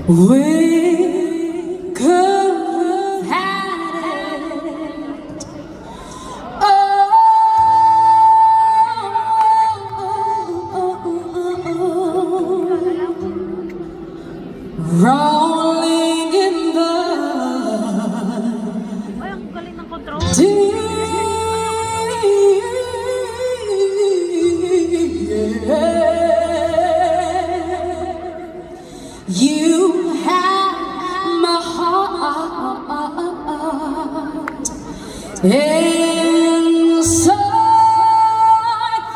We could have had it all, rolling in the deep. You have my heart inside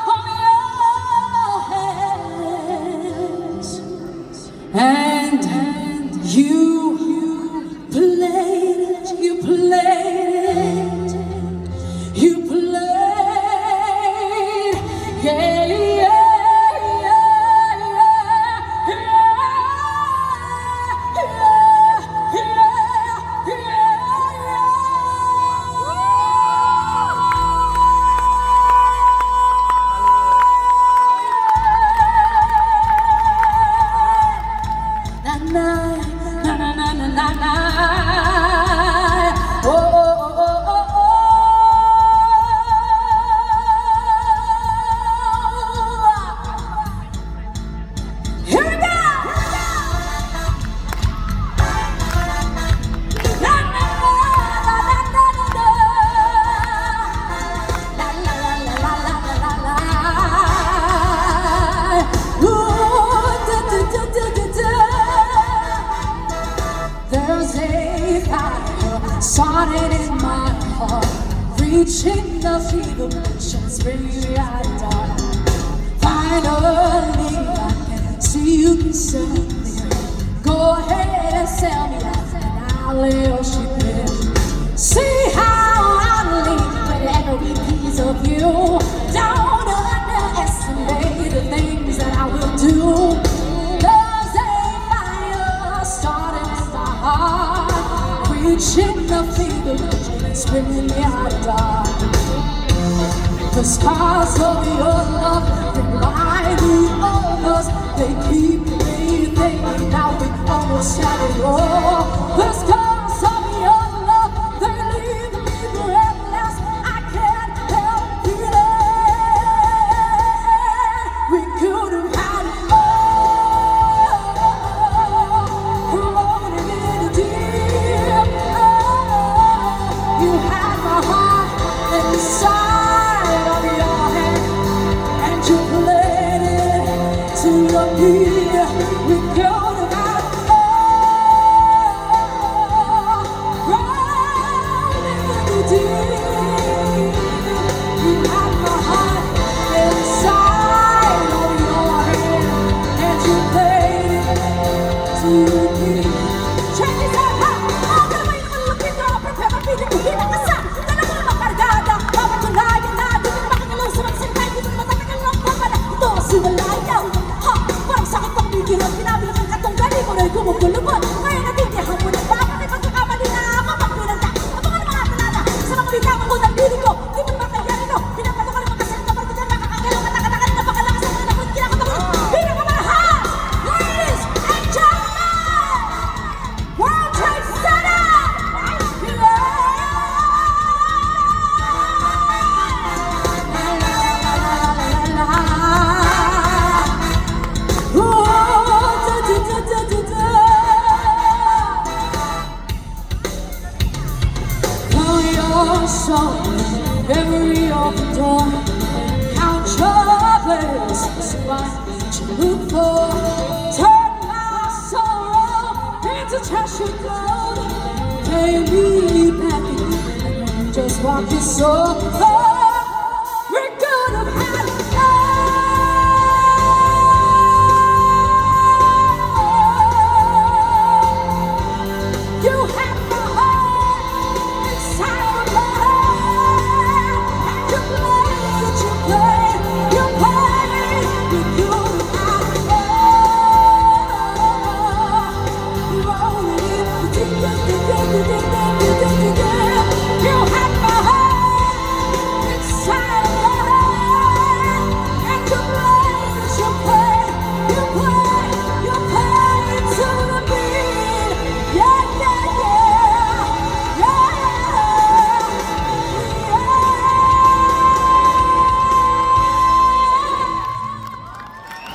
of your hands, and you played it, you played it, you played, yeah, yeah. There's a fire started in my heart, reaching the fever pitch and springing out of dark. Finally, I can see you can sell me. Go ahead and sell me out, and I'll lay your ship in. See how I'm leaving with every piece of you. Don't underestimate the things that I will do. Reaching the fever and spinning the out of dark. The scars of your love remind me of us. They keep me thinking now we almost had it all. The scars of your love, they leave me breathless. I can't help feeling we could have had it all. Rolling in the deep. You had my heart inside of your hand, and you played it to your beat. We could have had all, rolling in the deep. You had my heart inside of your hand, and you played it to your beat. Check this out, gumugulubot. Ngayon natindihan mo na ba? May pagkakamali na ako. Pag pinagda, ang mga nakatalala sa mga bitawan ko ng dili ko. Di mo naman kaya rin, no? Pinapalo ko rin magkasal ka partidan. Nakakagalaw ka, nakatagal na pakalakas ang mga nakot. Kinakabagot, pinakamahal! Ladies and gentlemen! World Trade Center! So every open door, count your blessings, what you look for. Turn my sorrow into treasure gold. Pay me back, just walk your soul.